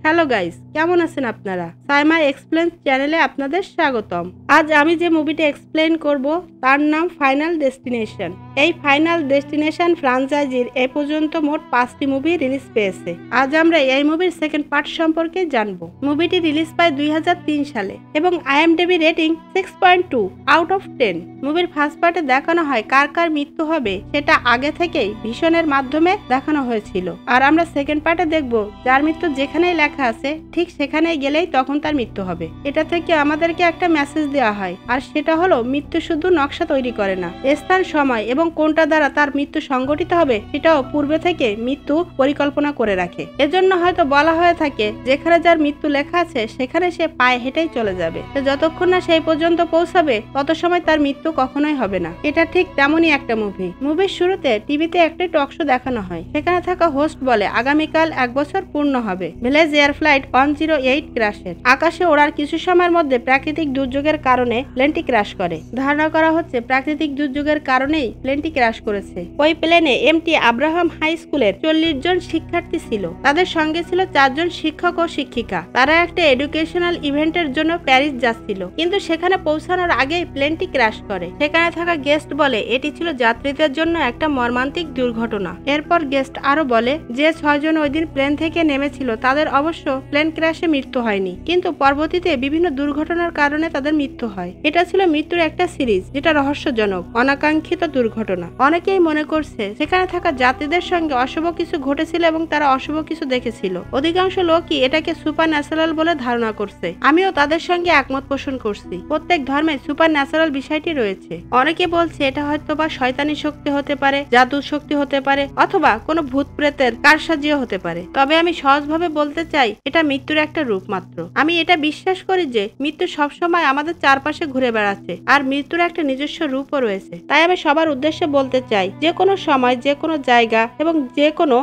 Hello guys, কেমন আছেন আপনারা? সাইমা এক্সপ্লেন চ্যানেলে আপনাদের স্বাগতম। আজ আমি যে মুভিটি এক্সপ্লেন করব তার নাম ফাইনাল ডেস্টিনেশন। এই ফাইনাল ডেস্টিনেশন ফ্র্যাঞ্চাইজির এ পর্যন্ত মোট 5টি মুভি রিলিজ পেয়েছে। আজ আমরা এই মুভির সেকেন্ড পার্ট সম্পর্কে জানবো। মুভিটি রিলিজ পায় 2003 সালে এবং IMDb রেটিং 6.2 আউট অফ 10। মুভির ফার্স্ট পার্টে দেখানো হয় কার কার মৃত্যু হবে সেটা আগে থেকেই ভিশনের মাধ্যমে দেখানো হয়েছিল। আর আমরা সেকেন্ড পার্টে দেখব যার মৃত্যু যেখানেই লেখা আছে ঠিক সেখানেই গেলেই তখন তার মৃত্যু হবে। এটা থেকে আমাদেরকে একটা মেসেজ দেওয়া হয়, আর সেটা হলো মৃত্যু শুধু নকশা তৈরি করে না, স্থান, সময় এবং কোনটা দ্বারা তার মৃত্যু সংগঠিত হবে সেটাও পূর্বে থেকে মৃত্যু পরিকল্পনা করে রাখে। এজন্য হয়তো বলা হয়ে থাকে যেখানে যার মৃত্যু লেখা আছে সেখানে সে পায়ে হেঁটেই চলে যাবে। যতক্ষণ না সেই পর্যন্ত পৌঁছাবে তত সময় তার মৃত্যু কখনোই হবে না। এটা ঠিক তেমনই একটা মুভি। মুভির শুরুতে টিভিতে একটা টক শো দেখানো হয়। সেখানে থাকা হোস্ট বলে আগামীকাল 1 বছর পূর্ণ হবে ভিলেজ এয়ার ফ্লাইট 108 ক্র্যাশের। আকাশে ওড়ার কিছু সময়ের মধ্যে প্রাকৃতিক দুর্যোগের কারণে প্লেনটি ক্র্যাশ করে। ধারণা করা হচ্ছে প্রাকৃতিক দুর্যোগের কারণেই প্লেনটি ক্র্যাশ করেছে। ওই প্লেনে এমটি আব্রাহাম হাই স্কুলের 40 জন শিক্ষার্থী ছিল। তাদের সঙ্গে ছিল 4 জন শিক্ষক ও শিক্ষিকা। তারা একটা এডুকেশনাল ইভেন্টের জন্য প্যারিস যাচ্ছিল, কিন্তু সেখানে পৌঁছানোর আগেই প্লেনটি ক্র্যাশ করে। সেখানে থাকা গেস্ট বলে এটি ছিল যাত্রীদের জন্য একটা মর্মান্তিক দুর্ঘটনা। এরপর গেস্ট আরো বলে যে 6 জন ওই দিন প্লেন থেকে নেমেছিল তাদের অবশ্য প্লেন ক্র্যাশে মৃত্যু হয়নি, কিন্তু পরবর্তীতে বিভিন্ন দুর্ঘটনার কারণে তাদের মৃত্যু হয়। এটা ছিল মৃত্যুর একটা সিরিজ, যেটা রহস্যজনক, অনাকাঙ্ক্ষিত দুর্ঘটনা। অনেকেই মনে করছে সেখানে থাকা যাত্রীদের সঙ্গে অশুভ কিছু ঘটেছিল এবং তারা অশুভ কিছু দেখেছিল। অধিকাংশ লোকই এটাকে সুপার ন্যাচারাল বলে ধারণা করছে। আমিও তাদের সঙ্গে একমত পোষণ করছি। প্রত্যেক ধর্মে সুপার ন্যাচারাল বিষয়টি রয়েছে। অনেকে বলছে এটা হয়তো বা শয়তানি শক্তি হতে পারে, জাদু শক্তি হতে পারে, অথবা কোনো ভূত প্রেতের কারসাজিও হতে পারে। তবে আমি সহজভাবে বলতে চাই এটা মৃত্যুর একটা রূপ মাত্র। আমি এটা বিশ্বাস করি যে মৃত্যু সবসময় আমাদের চারপাশে ঘুরে বেড়াচ্ছে, আর মৃত্যুর একটা নিজস্ব রূপও রয়েছে। তাই আমি সবার উদ্দেশ্যে বলতে চাই যে কোনো সময়, যে কোনো জায়গা এবং যে কোনো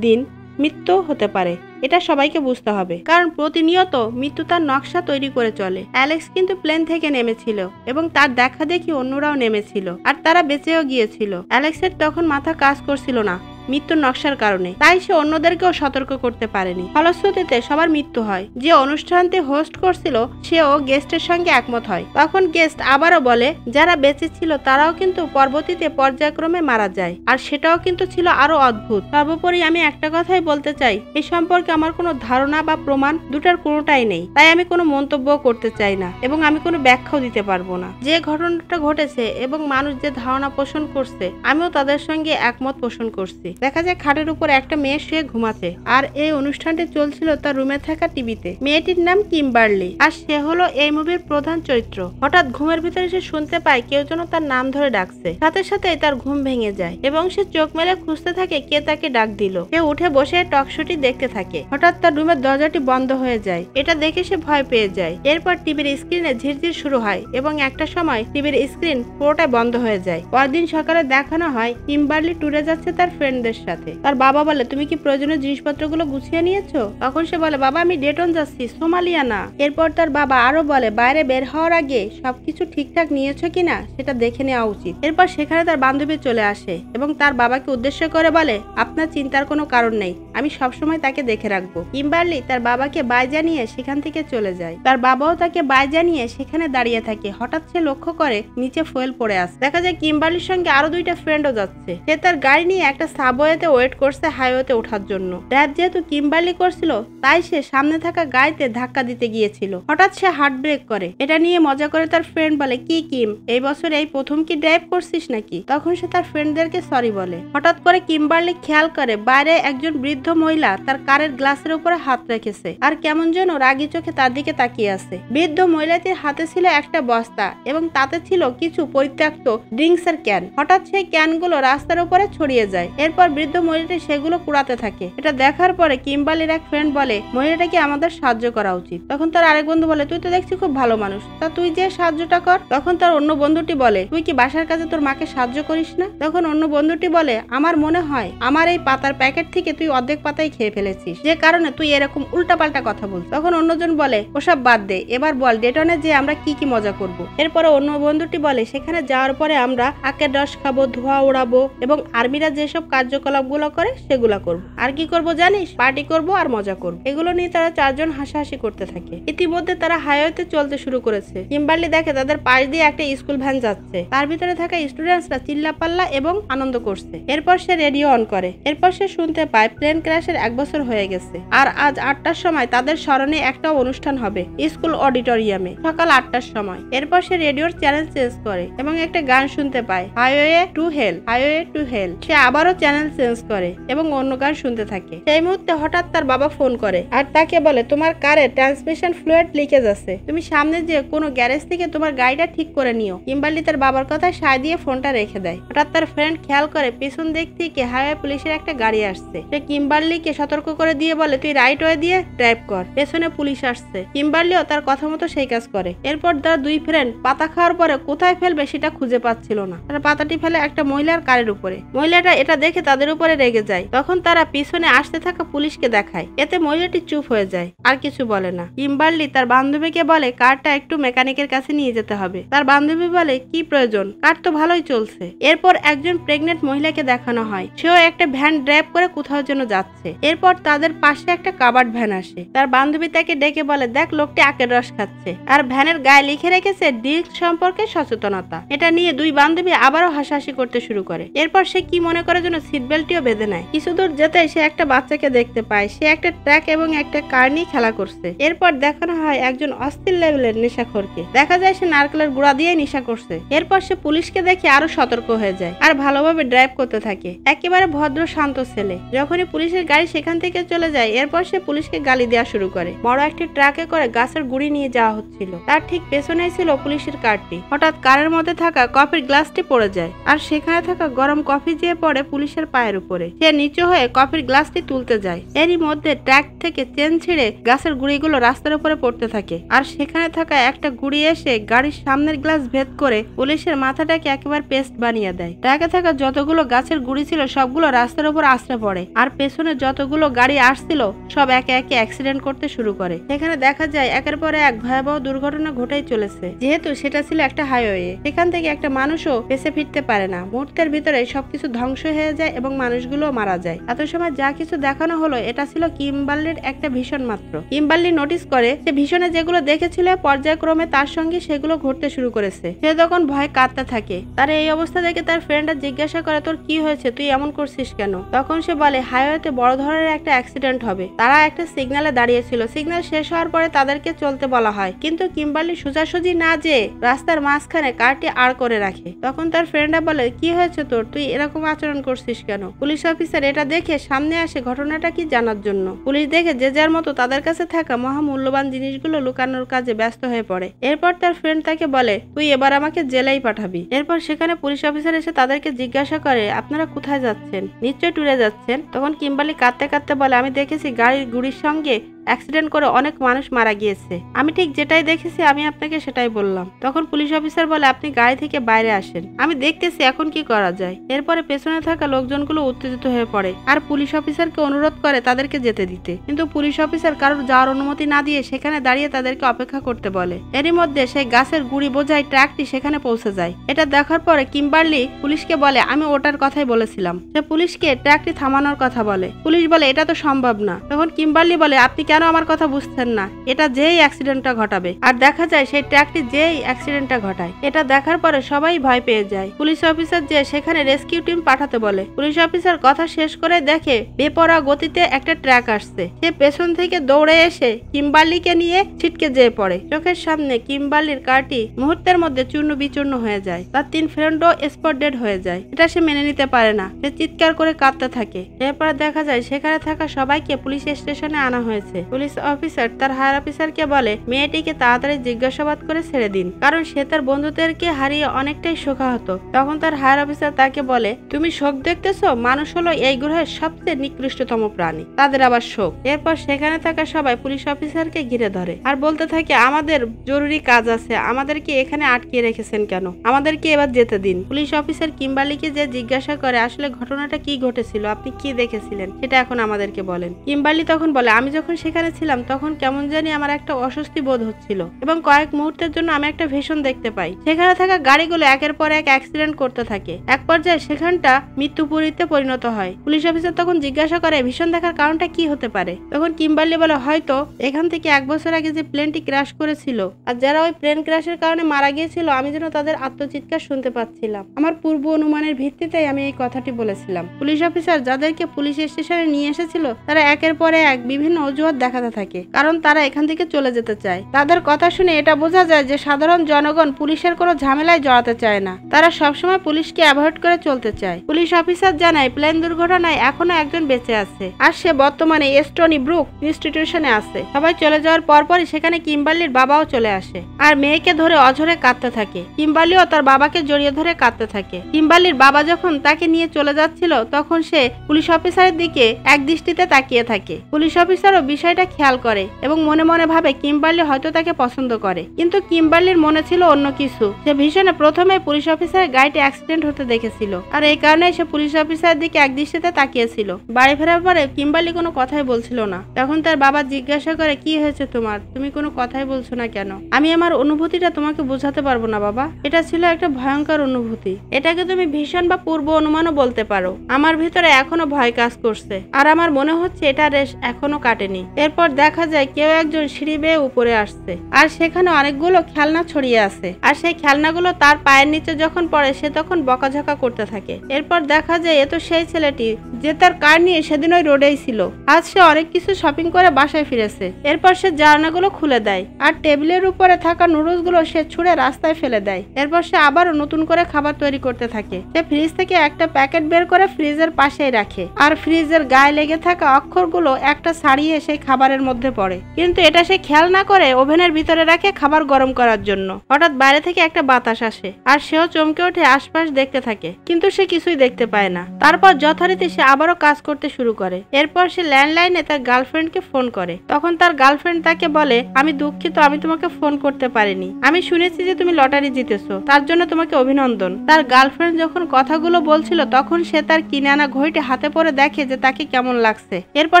দিন মৃত্যু হতে পারে। এটা সবাইকে বুঝতে হবে, কারণ প্রতিনিয়ত মৃত্যু তার নকশা তৈরি করে চলে। অ্যালেক্স কিন্তু প্লেন থেকে নেমেছিল এবং তার দেখা দেখি অন্যরাও নেমেছিল, আর তারা বেঁচেও গিয়েছিল। অ্যালেক্সের তখন মাথা কাজ করছিল না মৃত্যুর নকশার কারণে, তাই সে অন্যদেরকেও সতর্ক করতে পারেনি। ফলশ্রুতিতে সবার মৃত্যু হয়। যে অনুষ্ঠানটি হোস্ট করছিল সেও গেস্টের সঙ্গে একমত হয়। তখন গেস্ট আবারও বলে যারা বেঁচে ছিল তারাও কিন্তু পরবর্তীতে পর্যায়ক্রমে মারা যায়, আর সেটাও কিন্তু ছিল আরো অদ্ভুত। সর্বোপরি আমি একটা কথাই বলতে চাই, এই সম্পর্কে আমার কোনো ধারণা বা প্রমাণ দুটার কোনোটাই নেই, তাই আমি কোনো মন্তব্য করতে চাই না এবং আমি কোনো ব্যাখ্যাও দিতে পারবো না। যে ঘটনাটা ঘটেছে এবং মানুষ যে ধারণা পোষণ করছে আমিও তাদের সঙ্গে একমত পোষণ করছি। দেখা যায় খাটের উপর একটা মেয়ে শুয়ে ঘুমাচ্ছে, আর এই অনুষ্ঠানটি চলছিল তার রুমে থাকা টিভিতে। মেয়েটির নাম কিম্বার্লি, আর সে হলো এই মুভির প্রধান চরিত্র। হঠাৎ ঘুমের ভিতরে সে শুনতে পায় কেউ যেন তার নাম ধরে ডাকছে। সাথে সাথে তার ঘুম ভেঙে যায় এবং সে চোখ মেলে খুঁজতে থাকে কে তাকে ডাক দিল। সে উঠে বসে টক শোটি দেখতে থাকে। হঠাৎ তার রুমের দরজাটি বন্ধ হয়ে যায়। এটা দেখে সে ভয় পেয়ে যায়। এরপর টিভির স্ক্রিনে ঝিরঝির শুরু হয় এবং একটা সময় টিভির স্ক্রিন পুরোটাই বন্ধ হয়ে যায়। পরদিন সকালে দেখানো হয় কিম্বার্লি ট্যুরে যাচ্ছে তার ফ্রেন্ডদের সাথে। তার বাবা বলে তুমি কি প্রয়োজনীয় জিনিসপত্রগুলো গুছিয়ে নিয়েছো? তখন সে বলে বাবা আমি ডেটন যাচ্ছি, সোমালিয়া না। এরপর তার বাবা আরো বলে বাইরে বের হওয়ার আগে সবকিছু ঠিকঠাক নিয়েছো কিনা সেটা দেখে নেওয়া উচিত। এরপর সেখানে তার বান্ধবী চলে আসে এবং তার বাবাকে উদ্দেশ্য করে বলে আপনার চিন্তার কোনো কারণ নেই, আমি সবসময় তাকে দেখে রাখবো। কিম্বার্লি তার বাবাকে বাই জানিয়ে সেখান থেকে চলে যায়। তার বাবাও তাকে বাই জানিয়ে সেখানে দাঁড়িয়ে থাকে। হঠাৎ সে লক্ষ্য করে নিচে ফুয়েল পড়ে আসে। দেখা যায় কিম্বার্লির সঙ্গে আরো 2টা ফ্রেন্ডও যাচ্ছে। সে তার গাড়ি নিয়ে একটা সাবওয়েতে ওয়েট করছে হাইওয়েতে ওঠার জন্য। ড্রাইভ যেহেতু কিম্বার্লি করছিল তাই সে সামনে থাকা গাড়িতে ধাক্কা দিতে গিয়েছিল। হঠাৎ সে হার্ট ব্রেক করে। এটা নিয়ে মজা করে তার ফ্রেন্ড বলে কি কিম, এই বছর এই প্রথম কি ড্রাইভ করছিস নাকি? তখন সে তার ফ্রেন্ডদেরকে সরি বলে। হঠাৎ করে কিম্বার্লি খেয়াল করে বাইরে একজন বৃদ্ধ মহিলা তার কারের গ্লাসের উপরে হাত রেখেছে আর কেমন যেন রাগী চোখে তার দিকে তাকিয়ে আছে। বৃদ্ধ মহিলাটির হাতে ছিল একটা বস্তা এবং তাতে ছিল কিছু পরিত্যক্ত ড্রিঙ্কসের ক্যান। হঠাৎ সেই ক্যানগুলো রাস্তার উপরে ছড়িয়ে যায়। এরপর বৃদ্ধ মহিলাটি সেগুলো কুড়াতে থাকে। এটা দেখার পরে কিম্বার্লির এক ফ্রেন্ড বলে মহিলাটাকে আমাদের সাহায্য করা উচিত। তখন তার আরেক বন্ধু বলে তুই তো দেখছি খুব ভালো মানুষ, তা তুই যে সাহায্যটা কর। তখন তার অন্য বন্ধুটি বলে তুই কি বাসার কাজে তোর মাকে সাহায্য করিস না? তখন অন্য বন্ধুটি বলে আমার মনে হয় আমার এই পাতার প্যাকেট থেকে তুই অর্ধেক পাতাই খেয়ে ফেলেছিস, যে কারণে তুই এরকম উল্টাপাল্টা কথা বল। তখন অন্যজন বলে ওসব বাদ দে, এবার বল ডেটনে যে আমরা কি কি মজা করব। এরপরে অন্য বন্ধুটি বলে সেখানে যাওয়ার পরে আমরা আখের রস খাবো, ধোঁয়া ওড়াবো এবং আর্মিরা যেসব কার্য কার্যকলাপগুলো করে সেগুলো করব। আর কি করব জানিস? পার্টি করব আর মজা করব। এগুলো নিয়ে তারা চারজন হাসাহাসি করতে থাকে। ইতিমধ্যে তারা হাইওয়েতে চলতে শুরু করেছে। কিম্বার্লি দেখে তাদের পাশ দিয়ে একটা স্কুল ভ্যান যাচ্ছে। তার ভিতরে থাকা স্টুডেন্টসরা চিল্লাপাল্লা এবং আনন্দ করছে। এরপর সে রেডিও অন করে। এরপর সে শুনতে পায় প্লেন ক্র্যাশের 1 বছর হয়ে গেছে আর আজ 8টার সময় তাদের স্মরণে একটা অনুষ্ঠান হবে স্কুল অডিটোরিয়ামে সকাল 8টার সময়। এরপর সে রেডিওর চ্যানেল চেঞ্জ করে এবং একটা গান শুনতে পায়, highway to hell, highway to hell. সে আবারও চ্যানেল চেঞ্জ করে এবং অন্য গান শুনতে থাকে। সেই মুহূর্তে হঠাৎ তার বাবা ফোন করে আর তাকে বলে, তোমার কারে ট্রান্সমিশন ফ্লুইড লিকেজ আছে, তুমি সামনে যে কোনো গ্যারেজ থেকে তোমার গাড়িটা ঠিক করে নিও। কিম্বার্লি তার বাবার কথায় সায় দিয়ে ফোনটা রেখে দেয়। হঠাৎ তার ফ্রেন্ড খেয়াল করে পেছন দিক থেকে হাইওয়ে পুলিশের একটা গাড়ি আসছে। সে কিম্বার্লিকে সতর্ক করে দিয়ে বলে, তুই রাইট ওয়ে দিয়ে ড্রাইভ কর, পেছনে পুলিশ আসছে। কিম্বার্লিও তার কথা মতো সেই কাজ করে। এরপর তার দুই ফ্রেন্ড পাতা খাওয়ার পরে কোথায় ফেলবে সেটা খুঁজে পাচ্ছিল না। তারা পাতাটি ফেলে একটা মহিলার কারের উপরে। মহিলাটা এটা দেখে তাদের উপরে রেগে যায়। তখন তারা পিছনে আসতে থাকা পুলিশকে দেখায়। এতে মহিলাটি চুপ হয়ে যায়, আর কিছু বলে না। কিম্বার্লি তার বান্ধবীকে বলে কারটা একটু মেকানিকের কাছে নিয়ে যেতে হবে। তার বান্ধবী বলে, কি প্রয়োজন, কার তো ভালোই চলছে। এরপর একজন প্রেগনেন্ট মহিলাকে দেখানো হয়। সেও একটা ভ্যান ড্রাইভ করে কোথাও যেন যাচ্ছে। এরপর তাদের পাশে একটা কাবার্ড ভ্যান আসে। তার বান্ধবী তাকে ডেকে বলে, দেখ লোকটি আখের রস খাচ্ছে আর ভ্যানের গায়ে লিখে রেখেছে ড্রিঙ্কস সম্পর্কে সচেতনতা। এটা নিয়ে দুই বান্ধবী আবারও হাসাহাসি করতে শুরু করে। এরপর সে কি মনে করে যেন সিট বেল্টটিও বেঁধে নেয়। কিছু দূর যেতে সে একটা বাচ্চাকে দেখতে পায়। সে একটা ট্রাক এবং একটা কার নিয়ে খেলা করছে। এরপর দেখানো হয় একজন অস্থির লেভেলের নেশাখোরকে। দেখা যায় সে নারকেলের গুঁড়া দিয়ে নেশা করছে। এরপর সে পুলিশকে দেখে আরো সতর্ক হয়ে যায় আর ভালোভাবে ড্রাইভ করতে থাকে। একেবারে ভদ্র শান্ত ছেলে। যখনই পুলিশের গাড়ি সেখান থেকে চলে যায়, এরপর সে পুলিশকে গালি দেওয়া শুরু করে। বড় একটি ট্রাকে করে গাছের গুঁড়ি নিয়ে যাওয়া হচ্ছিল। তার ঠিক পেছনেই ছিল পুলিশের কারটি। হঠাৎ কারের মধ্যে থাকা কফির গ্লাসটি পড়ে যায় আর সেখানে থাকা গরম কফি যেয়ে পড়ে পুলিশের পায়ের উপরে। সে নিচু হয়ে কফির গ্লাসটি তুলতে যায়। এরই মধ্যে ট্রাক থেকে চেন ছিঁড়ে গাছের গুঁড়িগুলো রাস্তার উপরে পড়তে থাকে আর সেখানে থাকা একটা গুঁড়ি এসে গাড়ির সামনের গ্লাস ভেদ করে পুলিশের মাথাটাকে একেবারে পেস্ট বানিয়ে দেয়। ট্রাকে থাকা যতগুলো গাছের গুঁড়ি ছিল সবগুলো রাস্তার উপর আছড়ে পড়ে আর পেছনে যতগুলো গাড়ি আসছিল সব একে একে অ্যাক্সিডেন্ট করতে শুরু করে। সেখানে দেখা যায় একের পরে এক ভয়াবহ দুর্ঘটনা ঘটেই চলেছে। যেহেতু সেটা ছিল একটা হাইওয়ে, সেখান থেকে একটা মানুষও বেঁচে ফিরতে পারে না। মুহূর্তের ভিতরে সবকিছু ধ্বংস হয়ে যায় এবং মানুষগুলো মারা যায়। এত সময় যা কিছু দেখানো হলো এটা ছিল কিম্বার্লির একটা ভীষণ মাত্র। কিম্বার্লি নোটিস করে যে ভীষণে যেগুলো দেখেছিল পর্যায়ক্রমে তার সঙ্গে সেগুলো ঘটতে শুরু করেছে। সে তখন ভয় কাঁদতে থাকে। তার এই অবস্থা দেখে তার ফ্রেন্ডরা জিজ্ঞাসা করে, তোর কি হয়েছে, তুই এমন করছিস কেন? তখন সে বলে, হাইওয়েতে বড় ধরনের একটা অ্যাক্সিডেন্ট হবে। তারা একটা সিগন্যালে দাঁড়িয়েছিল। সিগন্যাল শেষ হওয়ার পরে তাদেরকে চলতে বলা হয়, কিন্তু কিম্বার্লি সোজাসুজি না যেয়ে রাস্তার মাঝখানে কারটি আড় করে রাখে। তখন তার ফ্রেন্ডরা বলে, কি হয়েছে তোর, তুই এরকম আচরণ করছিস কেন? পুলিশ অফিসার এটা দেখে সামনে আসে ঘটনাটা কি জানার জন্য। পুলিশ দেখে যে যার মতো তাদের কাছে থাকা মহামূল্যবান জিনিসগুলো লুকানোর কাজে ব্যস্ত হয়ে পড়ে। এরপর তার ফ্রেন্ড তাকে বলে, তুই এবার আমাকে জেলেই পাঠাবি। এরপর সেখানে পুলিশ অফিসার এসে তাদেরকে জিজ্ঞাসা করে, আপনারা কোথায় যাচ্ছেন? নিশ্চয় ট্যুরে যাচ্ছেন। তখন কিম্বার্লি কাঁদতে কাঁদতে বলে, আমি দেখেছি গাড়ির গুড়ির সঙ্গে অ্যাক্সিডেন্ট করে অনেক মানুষ মারা গিয়েছে। আমি ঠিক যেটাই দেখেছি আমি আপনাকে সেটাই বললাম। তখন পুলিশ অফিসার বলে, আপনি গাড়ি থেকে বাইরে আসেন, আমি দেখতেছি এখন কি করা যায়। এরপরে পেছনে থাকা লোকজনগুলো উত্তেজিত হয়ে পড়ে আর পুলিশ অফিসারকে অনুরোধ করে তাদেরকে যেতে দিতে। কিন্তু পুলিশ অফিসার কারোর যাওয়ার অনুমতি না দিয়ে সেখানে দাঁড়িয়ে তাদেরকে অপেক্ষা করতে বলে। এরই মধ্যে সেই গাছের গুঁড়ি বোঝাই ট্রাকটি সেখানে পৌঁছে যায়। এটা দেখার পরে কিম্বার্লি পুলিশকে বলে, আমি ওটার কথাই বলেছিলাম। সে পুলিশকে ট্রাকটি থামানোর কথা বলে। পুলিশ বলে, এটা তো সম্ভব না। তখন কিম্বার্লি বলে, আপনি কেন আমার কথা বুঝছেন না? এটা যেই অ্যাক্সিডেন্টটা ঘটাবে। আর দেখা যায় সেই ট্রাকটি যেই অ্যাক্সিডেন্টটা ঘটায়। এটা দেখার পরে সবাই ভয় পেয়ে যায়। পুলিশ অফিসার যে সেখানে রেস্কিউ টিম পাঠাতে বলে। পুলিশ অফিসার কথা শেষ করে দেখে বেপরোয়া গতিতে একটা ট্রাক আসছে। সে পেছন থেকে দৌড়ে এসে কিম্বার্লিকে নিয়ে ছিটকে যেয়ে পড়ে। চোখের সামনে কিম্বার্লির কারটি মুহূর্তের মধ্যে চূর্ণ বিচূর্ণ হয়ে যায়। তার 3 ফ্রেন্ডও স্পট ডেড হয়ে যায়। এটা সে মেনে নিতে পারে না। সে চিৎকার করে কাঁদতে থাকে। এরপরে দেখা যায় সেখানে থাকা সবাইকে পুলিশ স্টেশনে আনা হয়েছে। পুলিশ অফিসার তার হায়ার অফিসারকে বলে, মেয়েটিকে তাড়াতাড়ি জিজ্ঞাসাবাদ করে ছেড়ে দিন, কারণ সে তার বন্ধুদেরকে হারিয়ে অনেকটাই শোকাহত। তখন তার হায়ার অফিসার তাকে বলে, তুমি শোক দেখতেছো? মানুষ হলো এই গ্রহের সবচেয়ে নিকৃষ্টতম প্রাণী, তাদের আবার শোক। এরপর সেখানে থাকা সবাই পুলিশ অফিসারকে ঘিরে ধরে আর বলতে থাকে, আমাদের জরুরি কাজ আছে, আমাদেরকে এখানে আটকে রেখেছেন কেন? আমাদেরকে এবার যেতে দিন। পুলিশ অফিসার কিম্বার্লিকে যে জিজ্ঞাসা করে, আসলে ঘটনাটা কি ঘটেছিল, আপনি কি দেখেছিলেন, সেটা এখন আমাদেরকে বলেন। কিম্বার্লি তখন বলে, আমি যখন সেখানে ছিলাম তখন কেমন জানি আমার একটা অস্বস্তি বোধ হচ্ছিল এবং কয়েক মুহূর্তের জন্য আমি একটা ভীষণ দেখতে পাই। সেখানে থাকা গাড়িগুলো একের পর এক অ্যাক্সিডেন্ট করতে থাকে। এক পর্যায়ে সেখানটা মৃত্যুপুরীতে পরিণত হয়। পুলিশ অফিসার তখন জিজ্ঞাসা করে ভীষণ দেখার কারণটা কি হতে পারে। তখন কিম্বার্লি বলে হয়তো এখান থেকে 1 বছর আগে যে প্লেনটি ক্র্যাশ করেছিল আর যারা ওই প্লেন ক্র্যাশের কারণে মারা গিয়েছিল আমি যেন তাদের আত্মচিৎকার শুনতে পাচ্ছিলাম। আমার পূর্ব অনুমানের ভিত্তিতেই আমি এই কথাটি বলেছিলাম। পুলিশ অফিসার যাদেরকে পুলিশ স্টেশনে নিয়ে এসেছিল তারা একের পরে এক বিভিন্ন অজুহাত দেখাতে থাকে, কারণ তারা এখান থেকে চলে যেতে চায়। তাদের কথা শুনে এটা বোঝা যায় যে সাধারণ জনগণ পুলিশের কোনো ঝামেলায় জড়াতে চায় না, তারা সবসময় পুলিশকে অ্যাভয়েড করে চলতে চায়। পুলিশ অফিসার জানায় প্লেন দুর্ঘটনায় এখনো একজন বেঁচে আছে আর সে বর্তমানে স্টোনি ব্রুক ইনস্টিটিউশনে আছে। সবাই চলে যাওয়ার পরপরই সেখানে কিম্বার্লির বাবাও চলে আসে আর মেয়েকে ধরে অঝরে কাঁদতে থাকে। কিম্বার্লিও তার বাবাকে জড়িয়ে ধরে কাঁদতে থাকে। কিম্বার্লির বাবা যখন তাকে নিয়ে চলে যাচ্ছিল তখন সে পুলিশ অফিসারের দিকে এক দৃষ্টিতে তাকিয়ে থাকে। পুলিশ অফিসারও বিষয়টা খেয়াল করে এবং মনে মনে ভাবে কিম্বার্লি হয়তো তাকে পছন্দ করে, কিন্তু কিম্বার্লির মনে ছিল অন্য কিছু। সে ভীষণে প্রথমে পুলিশ অফিসারের গাড়িটি অ্যাক্সিডেন্ট হতে দেখেছিল আর এই কারণে সে পুলিশ অফিসারের দিকে এক দৃষ্টিতে তাকিয়েছিল। বাড়ি ফেরার পরে কিম্বার্লি কোনো কথাই বলছিল না। তখন তার বাবা জিজ্ঞাসা করে কি হয়েছে তোমার, তুমি কোনো কথাই বলছো না কেন? আমি আমার অনুভূতিটা তোমাকে বোঝাতে পারবো না বাবা, এটা ছিল একটা ভয়ঙ্কর অনুভূতি। এটাকে তুমি ভীষণ বা পূর্ব অনুমানও বলতে পারো। আমার ভিতরে এখনো ভয় কাজ করছে আর আমার মনে হচ্ছে এটা রেশ এখনো কাটেনি। এরপর দেখা যায় কেউ একজন সিঁড়ি বেয়ে উপরে আসছে আর সেখানে অনেকগুলো খেলনা ছড়িয়ে আছে আর সেই খেলনাগুলো তার পায়ের নিচে যখন পড়ে সে তখন বকাঝকা করতে থাকে। এরপর দেখা যায় এ তো সেই ছেলেটি যে তার কার নিয়ে সেদিন ওই রোডেই ছিল। আজ সে অনেক কিছু শপিং করে বাসায় ফিরেছে। এরপর সে জানালাগুলো খুলে দেয় আর টেবিলের উপরে থাকা নুডলস গুলো সে ছুঁড়ে রাস্তায় ফেলে দেয়। এরপর সে আবারও নতুন করে খাবার তৈরি করতে থাকে। সে ফ্রিজ থেকে একটা প্যাকেট বের করে ফ্রিজের পাশেই রাখে আর ফ্রিজের গায়ে লেগে থাকা অক্ষরগুলো একটা ছাড়িয়ে সেই খাবারের মধ্যে পড়ে, কিন্তু এটা সে খেয়াল না করে ওভেনের ভিতরে রাখে খাবার গরম করার জন্য। হঠাৎ বাইরে থেকে একটা বাতাস আসে আর সেও চমকে ওঠে আশপাশ দেখতে থাকে, কিন্তু সে কিছুই দেখতে পায় না। তারপর যথারীতি সে আবারও কাজ করতে শুরু করে। এরপর সে ল্যান্ডলাইনে তার গার্লফ্রেন্ডকে ফোন করে। তখন তার গার্লফ্রেন্ড তাকে বলে আমি দুঃখিত, আমি তোমাকে ফোন করতে পারিনি। আমি শুনেছি যে তুমি লটারি জিতেছো, তার জন্য তোমাকে অভিনন্দন। তার গার্লফ্রেন্ড যখন কথাগুলো বলছিল তখন সে তার কিনে আনা ঘড়িটি হাতে পরে দেখে যে তাকে কেমন লাগছে। এরপর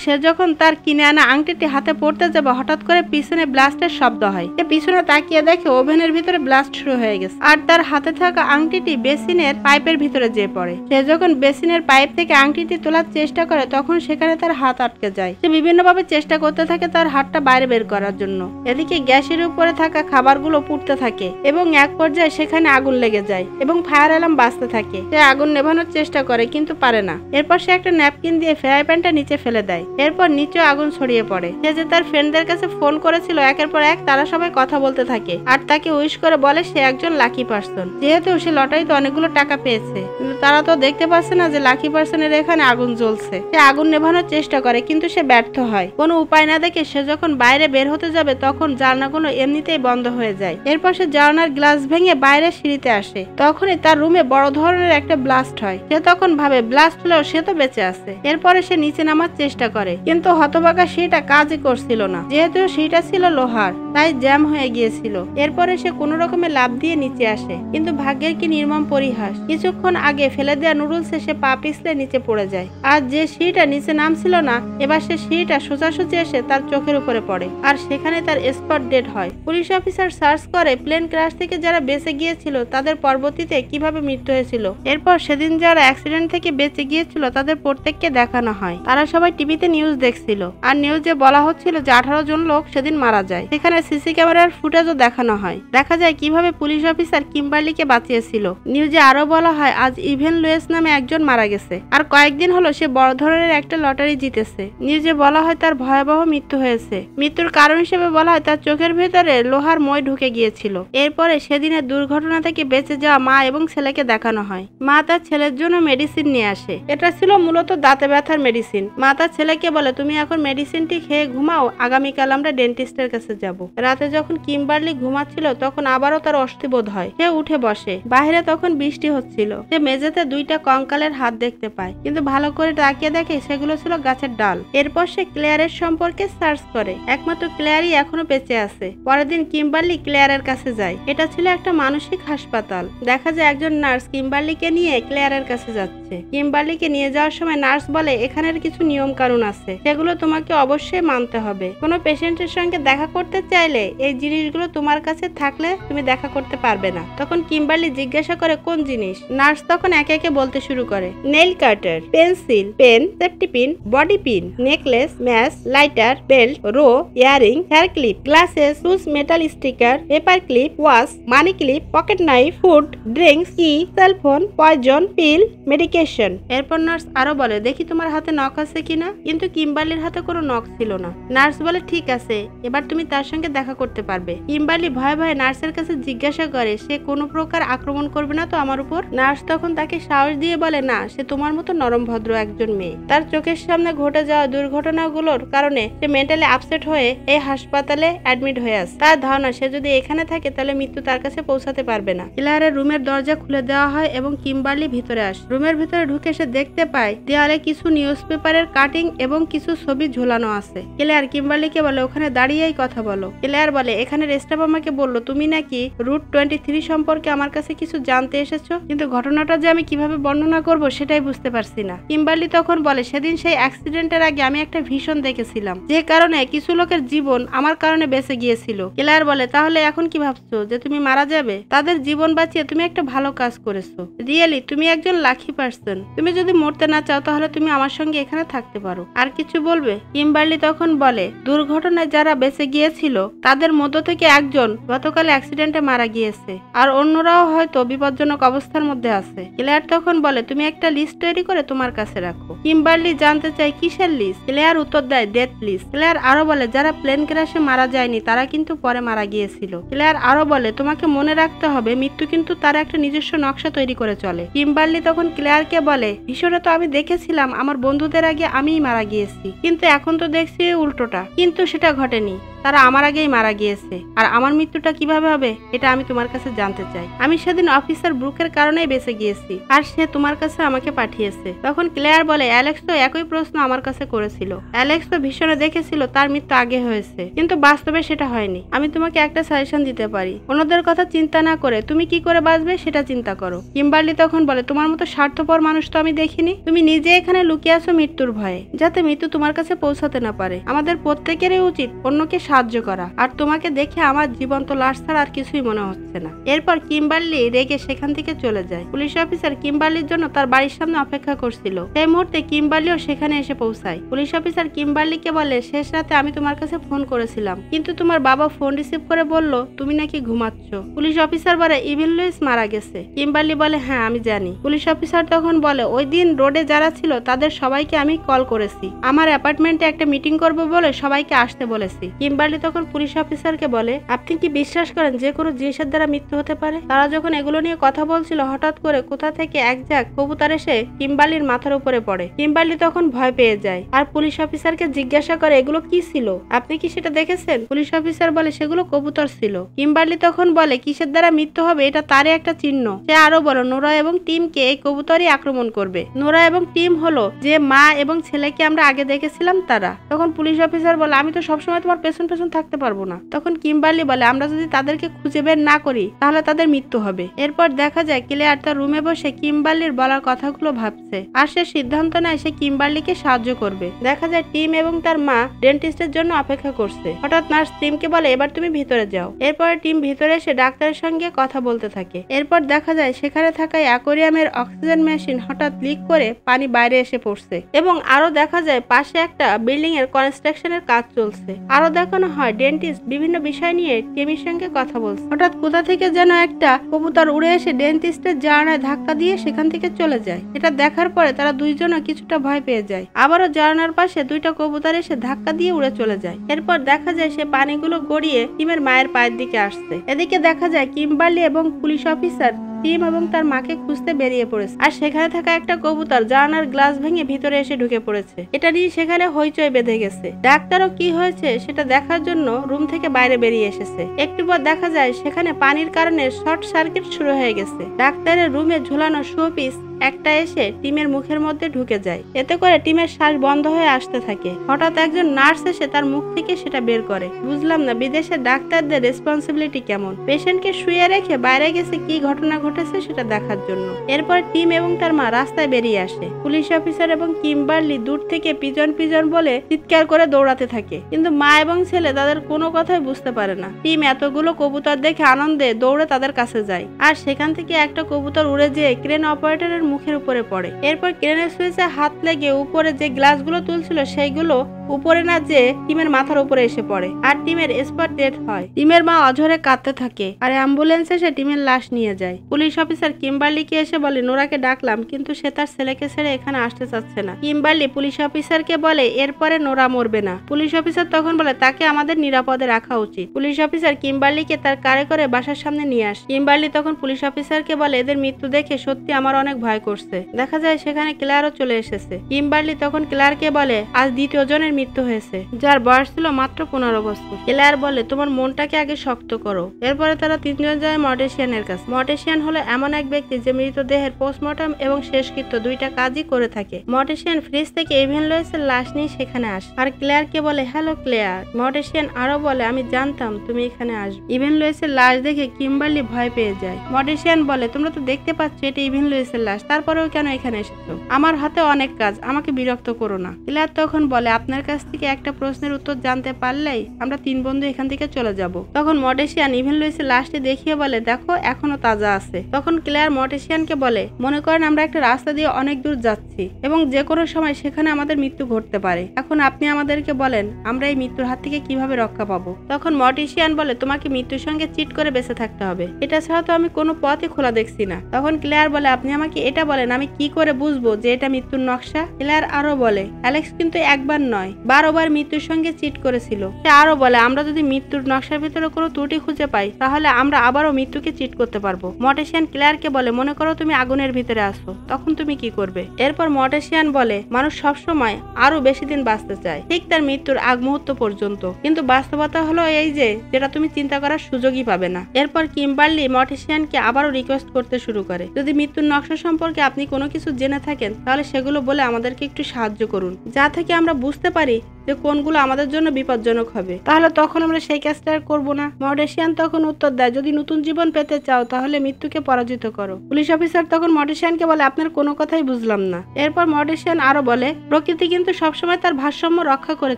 সে যখন তার কিনে আনা আংটিটি হাতে পড়তে যাবে হঠাৎ করে পিছনে ব্লাস্টের শব্দ হয়। সে পিছনে তাকিয়ে দেখে ওভেনের ভিতরে ব্লাস্ট শুরু হয়ে গেছে আর তার হাতে থাকা আংটিটি বেসিনের পাইপের ভিতরে যেয়ে পড়ে। সে যখন বেসিনের পাইপ থেকে আংটিটি তোলার চেষ্টা করে তখন সেখানে তার হাত আটকে যায়। সে বিভিন্নভাবে চেষ্টা করতে থাকে তার হাতটা বাইরে বের করার জন্য। এদিকে গ্যাসের উপরে থাকা খাবারগুলো পুড়তে থাকে এবং এক পর্যায়ে সেখানে আগুন লেগে যায় এবং ফায়ার অ্যালার্ম বাজতে থাকে। সে আগুন নেভানোর চেষ্টা করে কিন্তু পারে না। এরপর সে একটা ন্যাপকিন দিয়ে ফ্রাই প্যানটা নিচে ফেলে দেয়। এরপর নিচেও আগুন ছড়িয়ে পড়ে। সে যে তার ফ্রেন্ডদের কাছে ফোন করেছিল একের পর এক তারা সবাই কথা বলতে থাকে আর তাকে উইশ করে বলে সে একজন লাকি পার্সন, যেহেতু সে লটারিতে অনেকগুলো টাকা পেয়েছে। কিন্তু তারা তো দেখতে পাচ্ছে না যে লাকি পার্সনের এখানে আগুন জ্বলছে। সে আগুন নেভানোর চেষ্টা করে কিন্তু সে ব্যর্থ হয়। কোনো উপায় না দেখে সে যখন বাইরে বের হতে যাবে তখন জানলাগুলো এমনিতেই বন্ধ হয়ে যায়। এরপর সে জানলার গ্লাস ভেঙে বাইরে সিঁড়িতে আসে। তখনই তার রুমে বড় ধরনের একটা ব্লাস্ট হয়। সে তখন ভাবে ব্লাস্ট হলেও সে তো বেঁচে আছে। এরপরে সে নিচে নামার চেষ্টা করে কিন্তু হতভাগা সেটা কাজই করছিল না, যেহেতু সেটা ছিল লোহার তাই জ্যাম হয়ে গিয়েছিল। এরপরে সে কোনো রকমে লাফ দিয়ে নিচে আসে, কিন্তু ভাগ্যের কি নির্মম পরিহাস, কিছুক্ষণ আগে ফেলে দেওয়া নুডলসে সে পা পিছলে নিচে পড়ে যায়। আর যে সিঁড়িটা নিচে নামছিল না এবার সে সিঁড়িটা সোজাসুজি এসে তার চোখের উপরে পড়ে আর সেখানে তার স্পট ডেড হয়। পুলিশ অফিসার সার্চ করে প্লেন ক্র্যাশ থেকে যারা বেঁচে গিয়েছিল তাদের পরবর্তীতে কিভাবে মৃত্যু হয়েছিল। এরপর সেদিন যারা অ্যাক্সিডেন্ট থেকে বেঁচে গিয়েছিল তাদের প্রত্যেককে দেখানো হয়। তারা সবাই টিভিতে নিউজ দেখছিল আর নিউজে বলা হচ্ছিল যে 18 জন লোক সেদিন মারা যায়। সেখানে সিসি ক্যামেরার ফুটেজও দেখানো হয়, দেখা যায় কিভাবে পুলিশ অফিসার কিম্বার্লিকে বাঁচিয়েছিল। নিউজে আরো বলা হয় আজ ইভেন লুয়েস নামে একজন মারা গেছে আর কয়েকদিন হলো সে বড় ধরনের একটা লটারি জিতেছে। নিউজে বলা হয় তার ভয়াবহ মৃত্যু হয়েছে। মৃত্যুর কারণ হিসেবে বলা হয় তার চোখের ভেতরে লোহার মই ঢুকে গিয়েছিল। এরপরে সেদিনের দুর্ঘটনা থেকে বেঁচে যাওয়া মা এবং ছেলেকে দেখানো হয়। মা তার ছেলের জন্য মেডিসিন নিয়ে আসে। এটা ছিল মূলত দাঁতে ব্যথার মেডিসিন। মা তার ছেলেকে বলে তুমি এখন মেডিসিনটি খেয়ে ঘুমাও, আগামীকাল আমরা ডেন্টিস্টের কাছে যাব। রাতে যখন কিম্বার্লি ঘুমাচ্ছিল তখন আবারও তার অস্বস্তিবোধ হয়। সে উঠে বসে। বাইরে তখন বৃষ্টি হচ্ছিল। সে মেঝেতে দুইটা কঙ্কালের হাত দেখতে পায়, কিন্তু ভালো করে তাকিয়ে দেখে সেগুলো ছিল গাছের ডাল। এরপর সে ক্লেয়ারের সম্পর্কে সার্চ করে। একমাত্র ক্লেয়ারই এখনো বেঁচে আছে। পরের দিন কিম্বার্লি ক্লেয়ারের কাছে যায়। এটা ছিল একটা মানসিক হাসপাতাল। দেখা যায় একজন নার্স কিম্বার্লিকে নিয়ে ক্লেয়ারের কাছে যাচ্ছে। কিম্বার্লিকে নিয়ে যাওয়ার সময় নার্স বলে এখানের কিছু নিয়ম কানুন আছে, সেগুলো তোমাকে অবশ্যই মানতে হবে। কোনো পেশেন্টের সঙ্গে দেখা করতে চাইলে এই জিনিসগুলো তোমার কাছে থাকলে তুমি দেখা করতে পারবে না। তখন কিম্বার্লি জিজ্ঞাসা করে কোন জিনিস। নার্স তখন একে একে বলতে শুরু করে, nail cutter, pencil, pen, safety pin, body pin, necklace, match, lighter, belt, row, earring, hair clip, glasses, shoes, metal sticker, paper clip, watch, money clip, pocket knife, food, drinks, key, cellphone, poison, pill, medication. এরপর nurse আরো বলে, দেখি তোমার হাতে নখ আছে কিনা। কিন্তু কিম্বার্লির হাতে কোনো নখ ছিল না। নার্স বলে, ঠিক আছে, এবার তুমি তার সঙ্গে দেখা করতে পারবে। কিম্বার্লি ভয়ে ভয়ে নার্সের কাছে জিজ্ঞাসা করে, সে কোনো প্রকার আক্রমণ করবে না তো আমার উপর? নার্স তখন তাকে সাহস দিয়ে বলে, না, সে তোমার মতো নরম ভদ্র একজন মেয়ে। তার চোখের সামনে ঘটে যাওয়া দুর্ঘটনাগুলোর কারণে সে মেন্টালি আপসেট হয়ে এই হাসপাতালে অ্যাডমিট হয়ে আছে। তার ধারণা সে যদি এখানে থাকে তাহলে মৃত্যু তার কাছে পৌঁছাতে পারবে না। ক্লেয়ারের রুমের দরজা খুলে দেওয়া হয় এবং কিম্বার্লি ভিতরে আসে। রুমের ভিতরে ঢুকে সে দেখতে পায় দেয়ালে কিছু নিউজ পেপারের কাটিং এবং কিছু ছবি ঝোলানো আছে। ক্লেয়ার কিম্বার্লিকে বলে, ওখানে দাঁড়িয়েই কথা বলো। ক্লেয়ার বলে, এখানে স্টাফ আমাকে বললো তুমি নাকি রুট 23 সম্পর্কে আমার কাছে কিছু জানতে এসেছো, কিন্তু ঘটনাটা যে আমি কিভাবে বর্ণনা করব সেটাই বুঝতে পারছি না। কিম্বার্লি তখন বলে, সেদিন সেই অ্যাক্সিডেন্টের আগে আমি একটা ভিশন দেখেছিলাম, যে কারণে কিছু লোকের জীবন আমার কারণে বেঁচে গিয়েছিল। ক্লেয়ার বলে, তাহলে এখন কি ভাবছো, যে তুমি মারা যাবে? তাদের জীবন বাঁচিয়ে তুমি একটা ভালো কাজ করেছো। রিয়েলি তুমি একজন লাকি পার্সন। তুমি যদি মরতে না চাও তাহলে তুমি আমার সঙ্গে এখানে থাকতে পারো। আর কিছু বলবে? কিম্বার্লি তখন বলে, দুর্ঘটনায় যারা বেঁচে গিয়েছিল তাদের মধ্য থেকে একজন গতকাল অ্যাক্সিডেন্টে মারা গিয়েছে, আর অন্যরাও হয়তো বিপজ্জনক অবস্থার মধ্যে আছে। ক্লেয়ার তখন বলে, তুমি একটা লিস্ট তৈরি করে তোমার কাছে রাখো। কিম্বার্লি জানতে চায় কিসের লিস্ট? ক্লেয়ার উত্তর দেয়, ডেথ লিস্ট। ক্লেয়ার আরো বলে, যারা প্লেন ক্র্যাশে মারা যায়নি তারা কিন্তু পরে মারা গিয়েছিল। ক্লেয়ার আরো বলে, তোমাকে মনে রাখতে হবে মৃত্যু কিন্তু তার একটা নিজস্ব নকশা তৈরি করে চলে। কিম্বার্লি তখন ক্লেয়ারকে বলে, ভীষণে তো আমি দেখেছিলাম আমার বন্ধুদের আগে আমিই মারা গিয়েছি, কিন্তু এখন তো দেখছি উল্টোটা। কিন্তু সেটা ঘটেনি, তারা আমার আগেই মারা গিয়েছে। আর আমার মৃত্যুটা কিভাবে হবে এটা আমি তোমার কাছে জানতে চাই। আমি সেদিন অফিসার ব্রুকের কারণেই বেঁচে গিয়েছি, আর সে তোমার কাছে আমাকে পাঠিয়েছে। তখন ক্লেয়ার বলে, অ্যালেক্স তো একই প্রশ্ন আমার কাছে করেছিল। অ্যালেক্স তো ভীষণে দেখেছিল তার মৃত্যু আগে হয়েছে, কিন্তু বাস্তবে সেটা হয়নি। আমি তোমাকে একটা সাজেশন দিতে পারি, অন্যদের কথা চিন্তা না করে তুমি কি করে বাঁচবে সেটা চিন্তা করো। কিম্বার্লি তখন বলে, তোমার মতো স্বার্থপর মানুষ তো আমি দেখিনি। তুমি নিজে এখানে লুকিয়ে আছো মৃত্যুর ভয়ে, যাতে মৃত্যু তোমার কাছে পৌঁছাতে না পারে। আমাদের প্রত্যেকেরই উচিত অন্যকে সাহায্য করা, আর তোমাকে দেখে আমার জীবন্ত লাশ ছাড়া আর কিছুই মনে হচ্ছে না। এরপর কিম্বার্লি রেগে সেখান থেকে চলে যায়। পুলিশ অফিসার কিম্বার্লির জন্য তার বাড়ির সামনে অপেক্ষা করছিল। সেই মুহূর্তে কিম্বার্লিও সেখানে এসে পৌঁছায়। পুলিশ অফিসার কিম্বার্লিকে বলে, শেষ রাতে আমি তোমার কাছে ফোন করেছিলাম, কিন্তু তোমার বাবা ফোন রিসিভ করে বলল তুমি নাকি ঘুমাচ্ছ। পুলিশ অফিসার বলে, ইভিন লুইস মারা গেছে। কিম্বার্লি বলে, হ্যাঁ আমি জানি। পুলিশ অফিসার তখন বলে, ওই দিন রোডে যারা ছিল তাদের সবাইকে আমি কল করেছি, আমার অ্যাপার্টমেন্টে একটা মিটিং করবো বলে সবাইকে আসতে বলেছি। কিম্বার্লি তখন পুলিশ অফিসারকে বলে, আপনি কি বিশ্বাস করেন যে কোনো জিনিসের দ্বারা মৃত্যু হতে পারে? তারা যখন এগুলো নিয়ে কথা বলছিল হঠাৎ করে কোথা থেকে এক ঝাঁক কবুতর এসে কিম্বার্লির মাথার উপরে পড়ে। কিম্বার্লি তখন ভয় পেয়ে যায়, আর পুলিশ অফিসারকে জিজ্ঞাসা করে, এগুলো কি ছিল, আপনি কি সেটা দেখেছেন? পুলিশ অফিসার বলে, সেগুলো কবুতর ছিল। কিম্বার্লি তখন বলে, কিসের দ্বারা মৃত্যু হবে এটা তারই একটা চিহ্ন। সে আরো বলো, নোরা এবং টিমকে এই কবুতরই আক্রমণ করবে। নোরা এবং টিম হলো যে মা এবং ছেলেকে আমরা আগে দেখেছিলাম তারা। তখন পুলিশ অফিসার বলে, আমি তো সবসময় তোমার পেছন পেছন থাকতে পারবো না। তখন কিম্বার্লি বলে, আমরা যদি তাদেরকে খুঁজে বের না করি তাহলে তাদের মৃত্যু হবে। এরপর দেখা যায় ক্লেয়ার তার রুমে বসে কিম্বার্লির বলার কথাগুলো ভাবছে, আর সে সিদ্ধান্ত নেয় সে কিম্বার্লিকে সাহায্য করবে। দেখা যায় টিম এবং তার মা ডেন্টিস্টের জন্য অপেক্ষা করছে। হঠাৎ নার্স টিমকে বলে, এবার তুমি ভিতরে যাও। এরপরে টিম ভিতরে এসে ডাক্তারের সঙ্গে কথা বলতে থাকে। এরপর দেখা যায় সেখানে থাকা অ্যাকোয়ারিয়ামের অক্সিজেন মেশিন হঠাৎ লিক করে পানি বাইরে এসে পড়ছে, এবং আরো দেখা যায় পাশে একটা বিল্ডিং এর কনস্ট্রাকশনের কাজ চলছে। আরো দেখানো হয় ডেন্টিস্ট বিভিন্ন বিষয় নিয়ে টিমের সঙ্গে কথা বলছে। হঠাৎ কোথা থেকে যেন একটা কবুতর উড়ে এসে ডেন্টিস্টের জানালায় ধাক্কা দিয়ে সেখান থেকে চলে যায়। এটা দেখার পরে তারা দুইজনও কিছুটা ভয় পেয়ে যায়। আবারও জানালার পাশে দুইটা কবুতর এসে ধাক্কা দিয়ে উড়ে চলে যায়। এরপর দেখা যায় সে পানিগুলো গড়িয়ে টিমের মায়ের পায়ের দিকে আসছে। এদিকে দেখা যায় কিম্বার্লি এবং পুলিশ অফিসার টিম এবং তার মাকে খুঁজতে বেরিয়ে পড়েছে, আর সেখানে থাকা একটা কবুতর জানালার গ্লাস ভেঙে ভিতরে এসে ঢুকে পড়েছে। এটা নিয়ে সেখানে হইচই বেঁধে গেছে। ডাক্তারও কি হয়েছে সেটা দেখার জন্য রুম থেকে বাইরে বেরিয়ে এসেছে। একটু পর দেখা যায় সেখানে পানির কারণে শর্ট সার্কিট শুরু হয়ে গেছে। ডাক্তারের রুমে ঝুলানো শোপিস একটা এসে টিমের মুখের মধ্যে ঢুকে যায়। এতে করে টিমের শ্বাস বন্ধ হয়ে আসতে থাকে। হঠাৎ একজন নার্স এসে তার মুখ থেকে সেটা বের করে। বুঝলাম না বিদেশের ডাক্তারদের রেসপন্সিবিলিটি কেমন, পেশেন্টকে শুয়ে রেখে বাইরে গেছে কি ঘটনা ঘটেছে সেটা দেখার জন্য। এরপর টিম এবং তার মা রাস্তায় বেরিয়ে আসে। পুলিশ অফিসার এবং কিম্বার্লি দূর থেকে পিজন পিজন বলে চিৎকার করে দৌড়াতে থাকে, কিন্তু মা এবং ছেলে তাদের কোনো কথাই বুঝতে পারে না। টিম এতগুলো কবুতর দেখে আনন্দে দৌড়ে তাদের কাছে যায়, আর সেখান থেকে একটা কবুতর উড়ে যেয়ে ক্রেন অপারেটরের মুখের উপরে পড়ে। এরপর ক্রেনের সুইচে হাত লেগে উপরে যে গ্লাসগুলো তুলছিল সেইগুলো উপরে না যে টিমের মাথার উপরে এসে পড়ে, আর টিমের স্পট ডেথ হয়। টিমের মা অঝরে কাঁদতে থাকে, আর অ্যাম্বুলেন্স এসে টিমের লাশ নিয়ে যায়। পুলিশ অফিসার কিম্বার্লিকে এসে বলে নোরাকে ডাকলাম, কিন্তু সে তার ছেলেকে ছেড়ে এখানে আসতে চাচ্ছে না। কিম্বার্লি পুলিশ অফিসারকে বলে এরপরে নোরা মরবে না। পুলিশ অফিসার তখন বলে তাকে আমাদের নিরাপদে রাখা উচিত। পুলিশ অফিসার কিম্বার্লিকে তার কারে করে বাসার সামনে নিয়ে আসে। কিম্বার্লি তখন পুলিশ অফিসারকে বলে এদের মৃত্যু দেখে সত্যি আমার অনেক ভয় করছে। দেখা যায় সেখানে ক্লেয়ারও চলে এসেছে। কিম্বার্লি তখন ক্লেয়ারকে বলে আজ দ্বিতীয় জনের মৃত্যু হয়েছে, যার বয়স ছিল মাত্র 15 বছর। ক্লেয়ার বলে তোমার মনটাকে আগে শক্ত করো। এরপরে তারা তিনজন যায় মর্টেশিয়ানের কাছে। মর্টেশিয়ান হলো এমন এক ব্যক্তি যে মৃতদেহের পোস্টমর্টম এবং শেষকৃত্য দুইটা কাজই করে থাকে। মর্টেশিয়ান ফ্রিজ থেকে ইভেন লুইসের লাশ নিয়ে সেখানে আসে, আর ক্লেয়ারকে বলে হ্যালো ক্লেয়ার। মর্টেশিয়ান আরো বলে আমি জানতাম তুমি এখানে আসবে। ইভেন লুইসের লাশ দেখে কিম্বার্লি ভয় পেয়ে যায়। মর্টেশিয়ান বলে তোমরা তো দেখতে পাচ্ছ এটা ইভেন লুইসের লাশ, তারপরেও কেন এখানে এসেছো? আমার হাতে অনেক কাজ, আমাকে বিরক্ত করো না। ক্লেয়ার তখন বলে আপনার কাছ থেকে একটা প্রশ্নের উত্তর জানতে পারলেই আমরা 3 বন্ধু এখান থেকে চলে যাব। তখন মর্টেশিয়ান ইভেন লুইসের লাশটি দেখিয়ে বলে দেখো এখনো তাজা আছে। তখন ক্লেয়ার মর্টেশিয়ানকে বলে মনে করেন আমরা একটা রাস্তা দিয়ে অনেক দূর যাচ্ছি এবং যে কোনো সময় সেখানে আমাদের মৃত্যু ঘটতে পারে। এখন আপনি আমাদেরকে বলেন আমরা এই মৃত্যুর হাত থেকে কিভাবে রক্ষা পাবো? তখন মর্টেশিয়ান বলে তোমাকে মৃত্যুর সঙ্গে চিট করে বেঁচে থাকতে হবে, এটা ছাড়া তো আমি কোনো পথই খোলা দেখছি না। তখন ক্লেয়ার বলে আপনি আমাকে এটা বলেন আমি কি করে বুঝবো যে এটা মৃত্যুর নকশা? ক্লেয়ার আরো বলে অ্যালেক্স কিন্তু একবার নয় 12 বার মৃত্যুর সঙ্গে চিট করেছিল। সে আরো বলে আমরা যদি মৃত্যুর নকশার ভিতরে কোনো ত্রুটি খুঁজে পাই তাহলে আমরা আবারও মৃত্যুকে চিট করতে পারবো। মর্টেশিয়ান ক্লেয়ারকে বলে মনে করো তুমি আগুনের ভিতরে আসো, তখন তুমি কি করবে? এরপর মর্টেশিয়ান বলে মানুষ সবসময় আরো বেশি দিন বাঁচতে চায়, ঠিক তার মৃত্যুর আগ মুহূর্ত পর্যন্ত, কিন্তু বাস্তবতা হলো এই যে যেটা তুমি চিন্তা করার সুযোগই পাবে না। এরপর কিম্বার্লি মর্টেশিয়ানকে আবারও রিকোয়েস্ট করতে শুরু করে যদি মৃত্যুর নকশা সম্পর্কে আপনি কোনো কিছু জেনে থাকেন তাহলে সেগুলো বলে আমাদেরকে একটু সাহায্য করুন, যা থেকে আমরা বুঝতে পারি যে কোনগুলো আমাদের জন্য বিপজ্জনক হবে, তাহলে তখন আমরা সেই কাজটা আর করবো না। মর্টেশিয়ান তখন উত্তর দেয় যদি নতুন জীবন পেতে চাও তাহলে মৃত্যুকে পরাজিত করো। পুলিশ অফিসার তখন মর্টেশিয়ানকে বলে আপনার কোনো কথাই বুঝলাম না। এরপর মর্টেশিয়ান আরো বলে প্রকৃতি কিন্তু সবসময় তার ভারসাম্য রক্ষা করে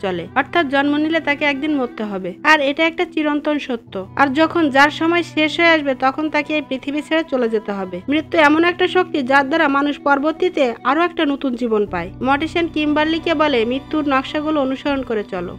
চলে, অর্থাৎ জন্ম নিলে তাকে একদিন মরতে হবে, আর এটা একটা চিরন্তন সত্য। আর যখন যার সময় শেষ হয়ে আসবে তখন তাকে এই পৃথিবী ছেড়ে চলে যেতে হবে। মৃত্যু এমন একটা শক্তি যার দ্বারা মানুষ পরবর্তীতে আরো একটা নতুন জীবন পায়। মর্টেশিয়ান কিম্বার্লিকে বলে মৃত্যুর নকশাগুলো অনুসরণ করে চলো।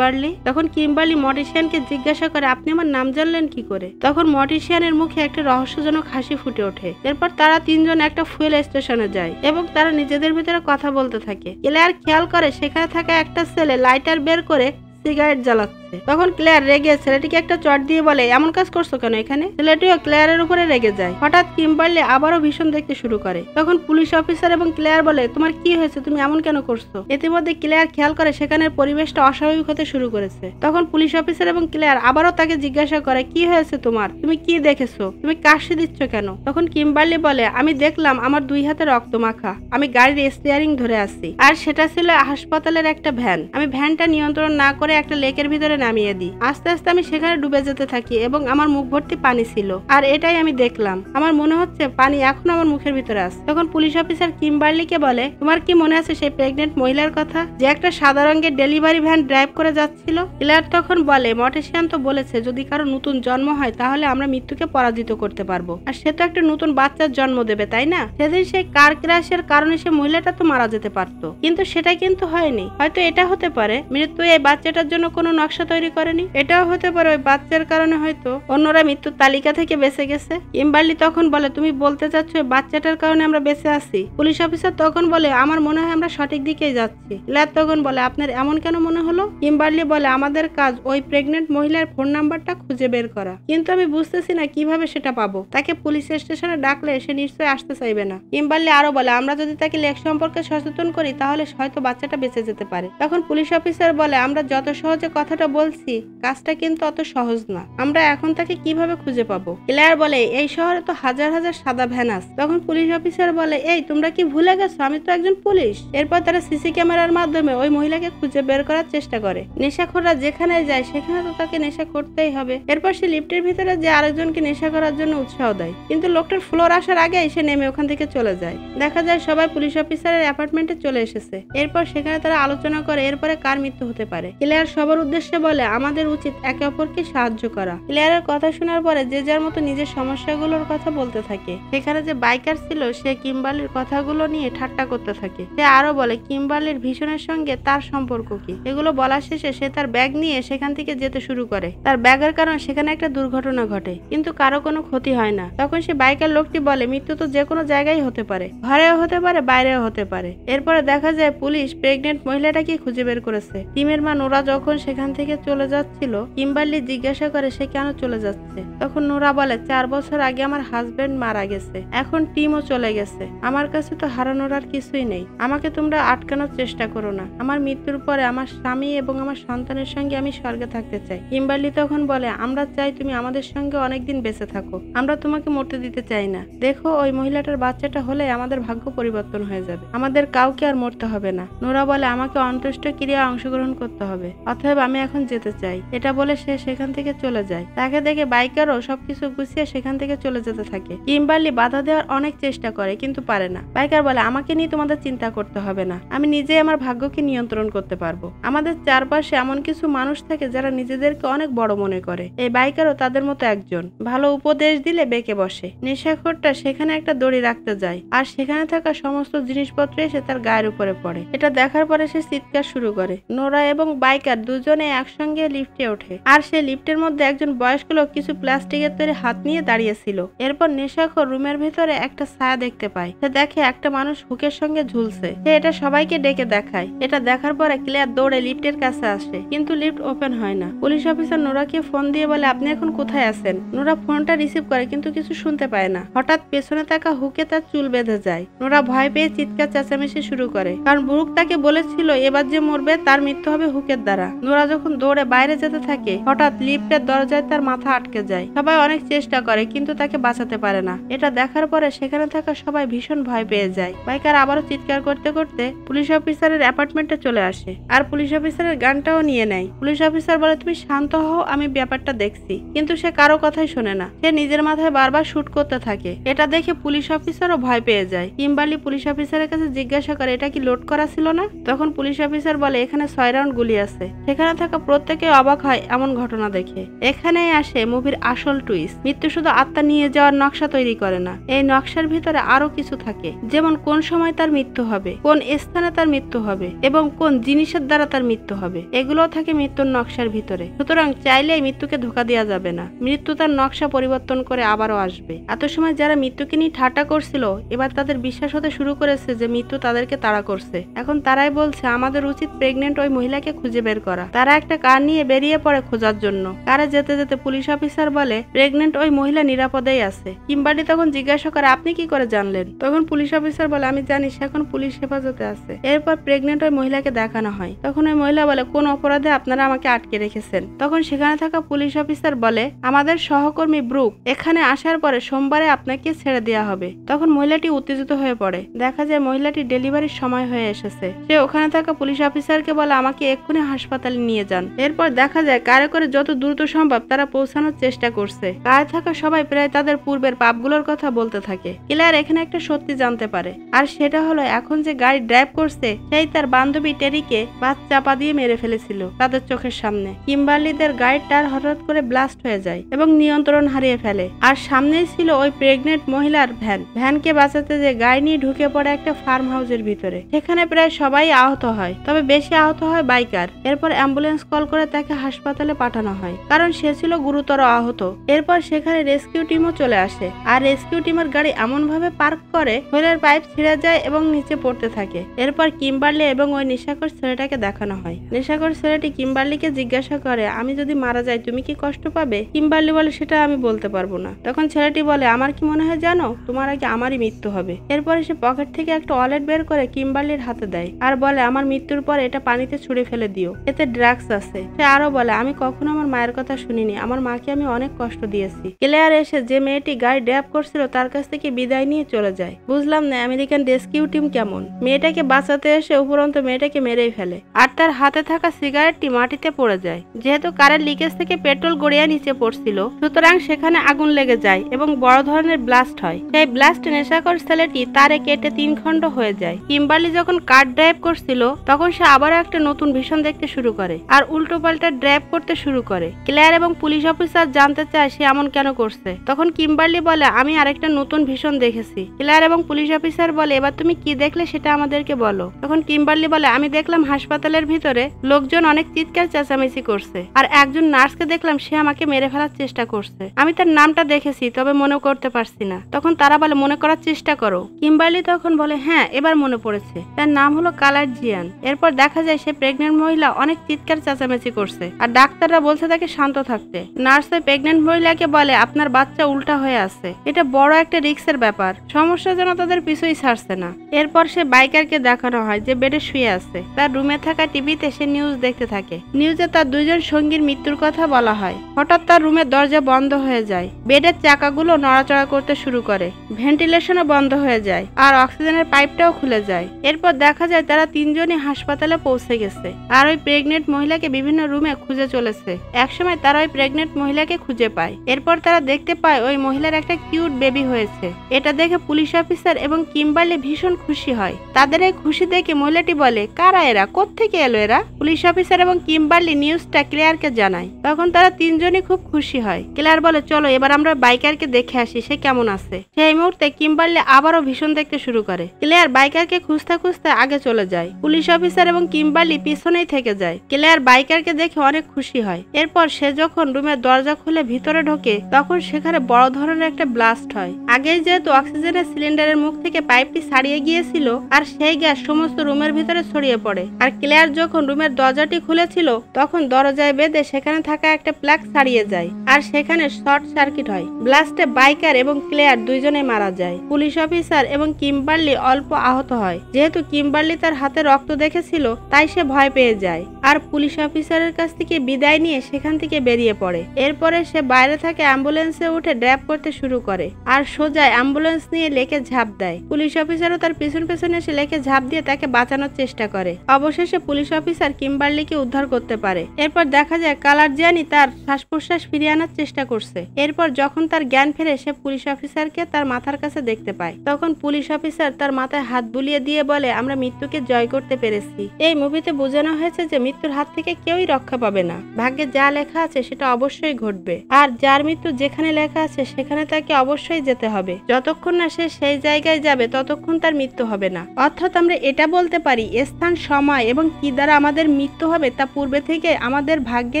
তখন কিম্বার্লি মর্টেশিয়ানকে জিজ্ঞাসা করে আপনি আমার নাম জানলেন কি করে? তখন মর্টেশিয়ানের মুখে একটা রহস্যজনক হাসি ফুটে ওঠে। এরপর তারা তিনজন একটা ফুয়েল স্টেশনে যায় এবং তারা নিজেদের ভিতরে কথা বলতে থাকে। ক্লেয়ার খেয়াল করে সেখানে থাকা একটা ছেলে লাইটার বের করে সিগারেট জ্বালাচ্ছে। তখন ক্লেয়ার রেগে ছেলেটিকে একটা চট দিয়ে বলে এমন কাজ করছো কেন এখানে? ছেলেটিও ক্লেয়ারের উপরে রেগে যায়। হঠাৎ কিম্বার্লি আবারও ভীষণ দেখতে শুরু করে। তখন পুলিশ অফিসার এবং ক্লেয়ার বলে তোমার কি হয়েছে, তুমি এমন কেন করছো? ইতিমধ্যে ক্লেয়ার খেয়াল করে সেখানের পরিবেশটা অস্বাভাবিক হতে শুরু করেছে। তখন পুলিশ অফিসার এবং ক্লেয়ার আবারও তাকে জিজ্ঞাসা করে কি হয়েছে তোমার, তুমি কি দেখেছো, তুমি কাশি দিচ্ছ কেন? তখন কিম্বার্লি বলে আমি দেখলাম আমার 2 হাতে রক্ত মাখা, আমি গাড়ির স্টিয়ারিং ধরে আসছি, আর সেটা ছিল হাসপাতালের একটা ভ্যান। আমি ভ্যানটা নিয়ন্ত্রণ না করে একটা লেকের ভিতরে নামিয়ে দিই। আস্তে আস্তে আমি সেখানে ডুবে যেতে থাকি এবং আমার মুখ ভর্তি পানি ছিল, আর এটাই আমি দেখলাম। আমার মনে হচ্ছে পানি এখনো আমার মুখের ভিতরে আছে। তখন পুলিশ অফিসার কিম্বার্লিকে বলে তোমার কি মনে আছে সেই প্রেগনেন্ট মহিলার কথা যে একটা সাদা রঙের ডেলিভারি ভ্যান ড্রাইভ করে যাচ্ছিল? ক্লেয়ার তখন বলে মর্টেশিয়ান তো বলেছে যদি কারো নতুন জন্ম হয় তাহলে আমরা মৃত্যুকে পরাজিত করতে পারবো, আর সে তো একটা নতুন বাচ্চার জন্ম দেবে তাই না? সেদিন সেই কার ক্র্যাশের কারণে সে মহিলাটা তো মারা যেতে পারতো, কিন্তু সেটা কিন্তু হয়নি। হয়তো এটা হতে পারে মৃত্যু এই বাচ্চাটার জন্য কোনো নকশা তৈরি করেনি, এটাও হতে পারে ওই বাচ্চার কারণে হয়তো অন্যরা মৃত্যুর তালিকা থেকে বেঁচে গেছে। কিম্বার্লি তখন বলে তুমি বলতে চাচ্ছ ওই বাচ্চাটার কারণে আমরা বেঁচে আছি? পুলিশ অফিসার তখন বলে আমার মনে হয় আমরা সঠিক দিকেই যাচ্ছি। ক্লেয়ার তখন বলে আপনার এমন কেন মনে হলো? কিম্বার্লি বলে আমাদের কাজ ওই প্রেগনেন্ট মহিলার ফোন নাম্বারটা খুঁজে বের করা, কিন্তু আমি বুঝতেছি না কিভাবে সেটা পাবো। তাকে পুলিশ স্টেশনে ডাকলে সে নিশ্চয়ই আসতে চাইবে না। কিম্বার্লি আরো বলে আমরা যদি তাকে লেক সম্পর্কে সচেতন করি তাহলে হয়তো বাচ্চাটা বেঁচে যেতে পারে। তখন পুলিশ অফিসার বলে আমরা যত সহজে কথাটা বলছি, কাজটা কিন্তু অত সহজ না। আমরা এখন তাকে কিভাবে খুঁজে পাবো? ক্লেয়ার বলে, এই শহরে তো হাজার হাজার সাদা ভ্যান আছে। তখন পুলিশ অফিসার বলে, এই তোমরা কি ভুলে গেছো আমি তো একজন পুলিশ। এরপর তারা সিসি ক্যামেরার মাধ্যমে ওই মহিলাকে খুঁজে বের করার চেষ্টা করে। নেশাখোররা যেখানে যায় সেখানে তো তাকে নেশা করতেই হবে। এরপর সে লিফটের ভিতরে যে আরেকজনকে নেশা করার জন্য উৎসাহ দেয়, কিন্তু লোকটার ফ্লোর আসার আগে সে নেমে ওখান থেকে চলে যায়। দেখা যায় সবাই পুলিশ অফিসারের অ্যাপার্টমেন্টে চলে এসেছে। এরপর সেখানে তারা আলোচনা করে এরপরে কার মৃত্যু হতে পারে। ক্লেয়ার সবার উদ্দেশ্যে বলে, আমাদের উচিত একে অপরকে সাহায্য করা। ক্লেয়ারের কথা শোনার পরে যে যার মতো নিজের সমস্যাগুলোর কথা বলতে থাকে। সেখানে যে বাইকার ছিল সে কিম্বার্লির কথাগুলো নিয়ে ঠাট্টা করতে থাকে। সে আরো বলে কিম্বার্লির ভীষণের সঙ্গে তার সম্পর্ক কি। এগুলো বলা শেষে সে তার ব্যাগ নিয়ে সেখান থেকে যেতে শুরু করে। তার ব্যাগের কারণে সেখানে একটা দুর্ঘটনা ঘটে, কিন্তু কারো কোনো ক্ষতি হয় না। তখন সে বাইকার লোকটি বলে, মৃত্যু তো যে কোনো জায়গায় হতে পারে, ঘরেও হতে পারে, বাইরেও হতে পারে। এরপরে দেখা যায় পুলিশ প্রেগনেন্ট মহিলাটাকে খুঁজে বের করেছে। টিমের মা নোরা যখন সেখান থেকে চলে যাচ্ছিল, কিম্বার্লি জিজ্ঞাসা করে সে কেন চলে যাচ্ছে। তখন নোরা বলে, 4 বছর আগে আমার হাজবেন্ড মারা গেছে, এখন টিমও চলে গেছে, আমার কাছে তো হারানোর আর কিছুই নেই। আমাকে তোমরা আটকানোর চেষ্টা করো না। আমার মৃত্যুর পরে আমার স্বামী এবং আমার সন্তানের সঙ্গে আমি স্বর্গে থাকতে চাই। কিম্বার্লি তখন বলে, আমরা চাই তুমি আমাদের সঙ্গে অনেকদিন বেঁচে থাকো, আমরা তোমাকে মরতে দিতে চাই না। দেখো ওই মহিলাটার বাচ্চাটা হলে আমাদের ভাগ্য পরিবর্তন হয়ে যাবে, আমাদের কাউকে আর মরতে হবে না। নোরা বলে, আমাকে অন্ত্যেষ্টিক্রিয়ায় অংশগ্রহণ করতে হবে, অতএব আমি এখন যেতে চাই। এটা বলে সে সেখান থেকে চলে যায়। তাকে দেখে বাইকারও সবকিছু গুছিয়ে সেখান থেকে চলে যেতে থাকে। কিম্বার্লি বাধা দেওয়ার অনেক চেষ্টা করে কিন্তু পারে না। বাইকার বলে, আমাকে নিয়ে তোমাদের চিন্তা করতে হবে না, আমি নিজেই আমার ভাগ্যকে নিয়ন্ত্রণ করতে পারবো। আমাদের চারপাশে এমন কিছু মানুষ থাকে যারা নিজেদেরকে অনেক বড় মনে করে। এই বাইকারও তাদের মতো একজন। ভালো উপদেশ দিলে বেঁকে বসে। নেশাখোরটা সেখানে একটা দড়ি রাখতে যায়, আর সেখানে থাকা সমস্ত জিনিসপত্র এসে তার গায়ের উপরে পড়ে। এটা দেখার পরে সে চিৎকার শুরু করে। নোরা এবং বাইকার দুজনে একসঙ্গে লিফটে ওঠে, আর সে লিফটের মধ্যে একজন বয়স্ক লোক কিছু প্লাস্টিকের তৈরি হাত নিয়ে দাঁড়িয়েছিল। এরপর নেশাখোর রুমের ভেতরে একটা ছায়া দেখতে পায়। সে দেখে একটা মানুষ হুকের সঙ্গে ঝুলছে। সে এটা সবাইকে ডেকে দেখায়। এটা দেখার পরে ক্লেয়ার দৌড়ে লিফটের কাছে আসে, কিন্তু লিফট ওপেন হয় না। পুলিশ অফিসার নোরাকে ফোন দিয়ে বলে, আপনি এখন কোথায় আছেন? নোরা ফোনটা রিসিভ করে কিন্তু কিছু শুনতে পায় না। হঠাৎ পেছনে থাকা হুকে তার চুল বেঁধে যায়। নোরা ভয় পেয়ে চিৎকার চেঁচামেচি শুরু করে, কারণ ব্রুক তাকে বলেছিল এবার যে মরবে তার মৃত্যু হবে হুকের দ্বারা। নোরা যখন দৌড়ে বাইরে যেতে থাকে, হঠাৎ লিফটের দরজায় তার মাথা আটকে যায়। সবাই অনেক চেষ্টা করে কিন্তু তাকে বাঁচাতে পারে না। এটা দেখার পরে সেখানে থাকা সবাই ভীষণ ভয় পেয়ে যায়। বাইকার আবারও চিৎকার করতে করতে পুলিশ অফিসারের অ্যাপার্টমেন্টে চলে আসে, আর পুলিশ অফিসারের গানটাও নিয়ে নেয়। পুলিশ অফিসার বলে, তুমি শান্ত হও, আমি ব্যাপারটা দেখছি। কিন্তু সে কারো কথাই শোনে না। সে নিজের মাথায় বারবার শুট করতে থাকে। এটা দেখে পুলিশ অফিসারও ভয় পেয়ে যায়। কিম্বার্লি পুলিশ অফিসারের কাছে জিজ্ঞাসা করে, এটা কি লোড করা ছিল না? তখন পুলিশ অফিসার বলে, এখানে 6 রাউন্ড গুলি আছে। সেখানে থাকা প্রত্যেকে অবাক হয় এমন ঘটনা দেখে। এখানেই আসে মুভির আসল টুইস্ট। মৃত্যু শুধু আত্মা নিয়ে যাওয়ার নকশা তৈরি করে না, এই নকশার ভিতরে আরো কিছু থাকে, যেমন কোন সময় তার মৃত্যু হবে, কোন স্থানে তার মৃত্যু হবে, এবং কোন জিনিসের দ্বারা তার মৃত্যু হবে। এগুলো থাকে মৃত্যুর নকশার ভিতরে। সুতরাং চাইলেই মৃত্যুকে ধোকা দেওয়া যাবে না। মৃত্যু তার নকশা পরিবর্তন করে আবারও আসবে। এত সময় যারা মৃত্যুকে নিয়ে ঠাট্টা করছিল, এবার তাদের বিশ্বাস হতে শুরু করেছে যে মৃত্যু তাদেরকে তাড়া করছে। এখন তারাই বলছে, আমাদের উচিত প্রেগনেন্ট ওই মহিলাকে খুঁজে বের করা। তারা একটা কার নিয়ে বেরিয়ে পড়ে খোঁজার জন্য। কারে যেতে যেতে পুলিশ অফিসার বলে, প্রেগনেন্ট ওই মহিলা নিরাপদেই আছে। কিম্বার্লি তখন জিজ্ঞাসা করে, আপনি কি করে জানলেন? তখন পুলিশ অফিসার বলে, আমি জানি সে এখন পুলিশ হেফাজতে আছে। এরপর প্রেগনেন্ট ওই মহিলাকে দেখানো হয়। তখন ওই মহিলা বলে, কোন অপরাধে আপনারা আমাকে আটকে রেখেছেন? তখন সেখানে থাকা পুলিশ অফিসার বলে, আমাদের সহকর্মী ব্রুক এখানে আসার পরে সোমবারে আপনাকে ছেড়ে দেওয়া হবে। তখন মহিলাটি উত্তেজিত হয়ে পড়ে। দেখা যায় মহিলাটি ডেলিভারির সময় হয়ে এসেছে। সে ওখানে থাকা পুলিশ অফিসারকে বলে, আমাকে এক্ষুনি হাসপাতালে নিয়ে যান। এরপর দেখা যায় কারে করে যত দ্রুত সম্ভব তারা পৌঁছানোর চেষ্টা করছে। কারে থাকা সবাই প্রায় তাদের পূর্বের পাপগুলোর কথা বলতে থাকে। ক্লেয়ার এখানে একটা সত্যি জানতে পারে, আর সেটা হলো এখন যে গাড়ি ড্রাইভ করছে সেই তার বান্ধবী টেরিকে বাস চাপা দিয়ে মেরে ফেলেছিল তাদের চোখের সামনে। কিম্বার্লিদের গাড়ির টায়ার হঠাৎ করে ব্লাস্ট হয়ে যায় এবং নিয়ন্ত্রণ হারিয়ে ফেলে। আর সামনেই ছিল ওই প্রেগনেন্ট মহিলার ভ্যান। ভ্যানকে বাঁচাতে যে গাড়ি নিয়ে ঢুকে পড়ে একটা ফার্ম হাউসের ভিতরে। সেখানে প্রায় সবাই আহত হয়, তবে বেশি আহত হয় বাইকার। এরপর অ্যাম্বুলেন্স কল করে তাকে হাসপাতালে পাঠানো হয়, কারণ সে ছিল গুরুতর আহত। এরপর সেখানে রেস্কিউ টিমও চলে আসে, আর রেস্কিউ টিমের গাড়ি এমন ভাবে পার্ক করে হুইলের পাইপ ছিঁড়ে যায় এবং নিচে পড়তে থাকে। এরপর কিম্বার্লি এবং ওই নেশাখোর ছেলেটাকে দেখানো হয়। নেশাখোর ছেলেটি কিম্বার্লিকে জিজ্ঞাসা করে, আমি যদি মারা যাই তুমি কি কষ্ট পাবে? কিম্বার্লি বলে, সেটা আমি বলতে পারবো না। তখন ছেলেটি বলে, আমার কি মনে হয় জানো, তোমার আগে আমারই মৃত্যু হবে। এরপরে সে পকেট থেকে একটা ওয়ালেট বের করে কিম্বার্লির হাতে দেয়, আর বলে, আমার মৃত্যুর পর এটা পানিতে ছুঁড়ে ফেলে দিও। এতে ড্রাগস আছে। সে আরো বলে, আমি কখনো আমার মায়ের কথা শুনিনি, আমার মাকে আমি অনেক কষ্ট দিয়েছি। ক্লেয়ার এসে যে মেয়েটি গাড়ি ড্রাইভ করছিল তার কাছ থেকে বিদায় নিয়ে চলে যায়। বুঝলাম না আমেরিকান রেস্কিউ টিম কেমন, মেয়েটাকে বাঁচাতে এসে উপরন্ত মেয়েটাকে মেরেই ফেলে। আর তার হাতে থাকা সিগারেটটি মাটিতে পড়ে যায়। যেহেতু কারের লিকেজ থেকে পেট্রোল গড়িয়ে নিচে পড়ছিল, সুতরাং সেখানে আগুন লেগে যায় এবং বড় ধরনের ব্লাস্ট হয়। সেই ব্লাস্ট নেশাকর ছেলেটি তারে কেটে 3 খণ্ড হয়ে যায়। কিম্বার্লি যখন কার ড্রাইভ করছিল তখন সে আবারও একটা নতুন ভিশন দেখতে শুরু করে আর উল্টো পাল্টা ড্রাইভ করতে শুরু করে। ক্লেয়ার এবং পুলিশ অফিসার জানতে চায় সে এমন কেন করছে। তখন কিম্বার্লি বলে, আমি আরেকটা নতুন ভিশন দেখেছি। ক্লেয়ার এবং পুলিশ অফিসার বলে, এবার তুমি কি দেখলে সেটা আমাদেরকে বলো। তখন কিম্বার্লি বলে, আমি দেখলাম হাসপাতালের ভিতরে লোকজন অনেক চিৎকার চেঁচামেচি করছে আর একজন নার্সকে দেখলাম সে আমাকে মেরে ফেলার চেষ্টা করছে। আমি তার নামটা দেখেছি তবে মনে করতে পারছি না। তখন তারা বলে, মনে করার চেষ্টা করো। কিম্বার্লি তখন বলে, হ্যাঁ এবার মনে পড়েছে, তার নাম হলো কালার জিয়ান। এরপর দেখা যায় সে প্রেগনেন্ট মহিলা অনেক চিৎকার চেঁচামেচি করছে আর ডাক্তাররা বলছে তাকে শান্ত থাকতে। নার্স ওই প্রেগনেন্ট মহিলাকে বলে, আপনার বাচ্চা উল্টা হয়ে আছে, এটা বড় একটা রিস্কের ব্যাপার, সমস্যা যেন তাদের পিছুই ছাড়ছে না। এরপর সে বাইকারকে দেখানো হয় যে বেডে শুয়ে আছে। তার রুমে থাকা টিভিতে সে নিউজ দেখতে থাকে। নিউজে তার 2 জন সঙ্গীর মৃত্যুর কথা বলা হয়। হঠাৎ তার রুমের দরজা বন্ধ হয়ে যায়, বেডের চাকাগুলো নড়াচড়া করতে শুরু করে, ভেন্টিলেশনও বন্ধ হয়ে যায় আর অক্সিজেনের পাইপটাও খুলে যায়। এরপর দেখা যায় তারা 3 জনই হাসপাতালে পৌঁছে গেছে আর ওই প্রেগনেন্ট মহিলাকে বিভিন্ন রুমে খুঁজে চলেছে। একসময় তারা ওই প্রেগনেন্ট মহিলাকে খুঁজে পায়। এরপর তারা দেখতে পায় ওই মহিলার একটা কিউট বেবি হয়েছে। এটা দেখে পুলিশ অফিসার এবং কিম্বার্লি ভীষণ খুশি হয়। তাদের এই খুশি দেখে মহিলাটি বলে, কারা এরা, কোত্থেকে এলো এরা? পুলিশ অফিসার এবং কিম্বার্লি নিউজটা ক্লেয়ারকে জানায়। তখন তারা 3 জনই খুব খুশি হয়। ক্লেয়ার বলে, চলো এবার আমরা বাইকারকে দেখে আসি সে কেমন আছে। সেই মুহূর্তে কিম্বার্লি আবারও ভীষণ দেখতে শুরু করে। ক্লেয়ার বাইকারকে খুঁজতে খুঁজতে আগে চলে যায়। পুলিশ অফিসার এবং কিম্বার্লি পিছনেই থেকে যায়। ক্লেয়ার বাইকারকে দেখে অনেক খুশি হয়। এরপর সে যখন রুমের দরজা খুলে ভিতরে ঢোকে তখন সেখানে বড় ধরনের একটা ব্লাস্ট হয়। আগেই যেহেতু অক্সিজেনের সিলিন্ডারের মুখ থেকে পাইপটি ছাড়িয়ে গিয়েছিল আর সেই গ্যাস সমস্ত রুমের ভিতরে ছড়িয়ে পড়ে। আর ক্লেয়ার যখন রুমের দরজাটি খুলেছিল তখন দরজায় বেঁধে সেখানে থাকা একটা প্লাগ ছাড়িয়ে যায় আর সেখানে শর্ট সার্কিট হয়। ব্লাস্টে বাইকার এবং ক্লেয়ার 2 জনেই মারা যায়। পুলিশ অফিসার এবং কিম্বার্লি অল্প আহত হয়। যেহেতু কিম্বার্লি তার হাতে রক্ত দেখেছিল তাই সে ভয় পেয়ে যায় আর পুলিশ অফিসারের কাছ থেকে বিদায় নিয়ে সেখান থেকে বেরিয়ে পড়ে। এরপরে সে বাইরে থেকে অ্যাম্বুলেন্সে উঠে ড্রাইভ করতে শুরু করে আর সোজা অ্যাম্বুলেন্স নিয়ে লেকে ঝাঁপ দেয়। পুলিশ অফিসারও তার পিছন পেছনে এসে লেকে ঝাঁপ দিয়ে তাকে বাঁচানোর চেষ্টা করে। অবশেষে পুলিশ অফিসার কিম্বার্লিকে উদ্ধার করতে পারে। এরপর দেখা যায় কালার জিয়ানি তার শ্বাস প্রশ্বাস ফিরিয়ে আনার চেষ্টা করছে। এরপর যখন তার জ্ঞান ফেরে সে পুলিশ অফিসারকে তার মাথার কাছে দেখতে পায়। তখন পুলিশ অফিসার তার মাথায় হাত বুলিয়ে দিয়ে বলে, আমরা মৃত্যুকে জয় করতে পেরেছি। এই মুভিতে বোঝানো হয়েছে যে মৃত্যুর হাত থেকে কেউই রক্ষা পাবে না, ভাগ্যে যা লেখা আছে সেটা অবশ্যই ঘটবে আর যার মৃত্যু যেখানে লেখা আছে সেখানে তাকে অবশ্যই যেতে হবে। যতক্ষণ না সে সেই জায়গায় যাবে ততক্ষণ তার মৃত্যু হবে না। অর্থাৎ আমরা এটা বলতে পারি স্থান, সময় এবং কি দ্বারা আমাদের মৃত্যু হবে তা পূর্বে থেকে আমাদের ভাগ্যে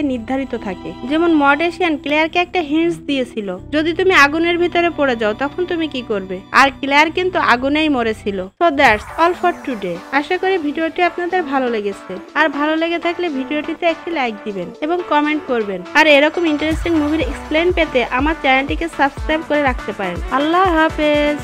নির্ধারিত থাকে। যেমন মর্ডেশিয়ান ক্লেয়ারকে একটা হিন্টস দিয়েছিল, যদি তুমি আগুনের ভিতরে পড়ে যাও তখন তুমি কি করবে, আর ক্লেয়ার কিন্তু আগুনেই মরেছিল। So that's all for today. আশা করি ভিডিওটি আপনাদের ভালো লেগেছে। আর ভালো লেগে থাকলে ভিডিওটিতে একটি লাইক দিবেন এবং কমেন্ট করবেন। আর এরকম ইন্টারেস্টিং মুভির এক্সপ্লেন পেতে আমার চ্যানেলটিকে সাবস্ক্রাইব করে রাখতে পারেন। আল্লাহ হাফেজ।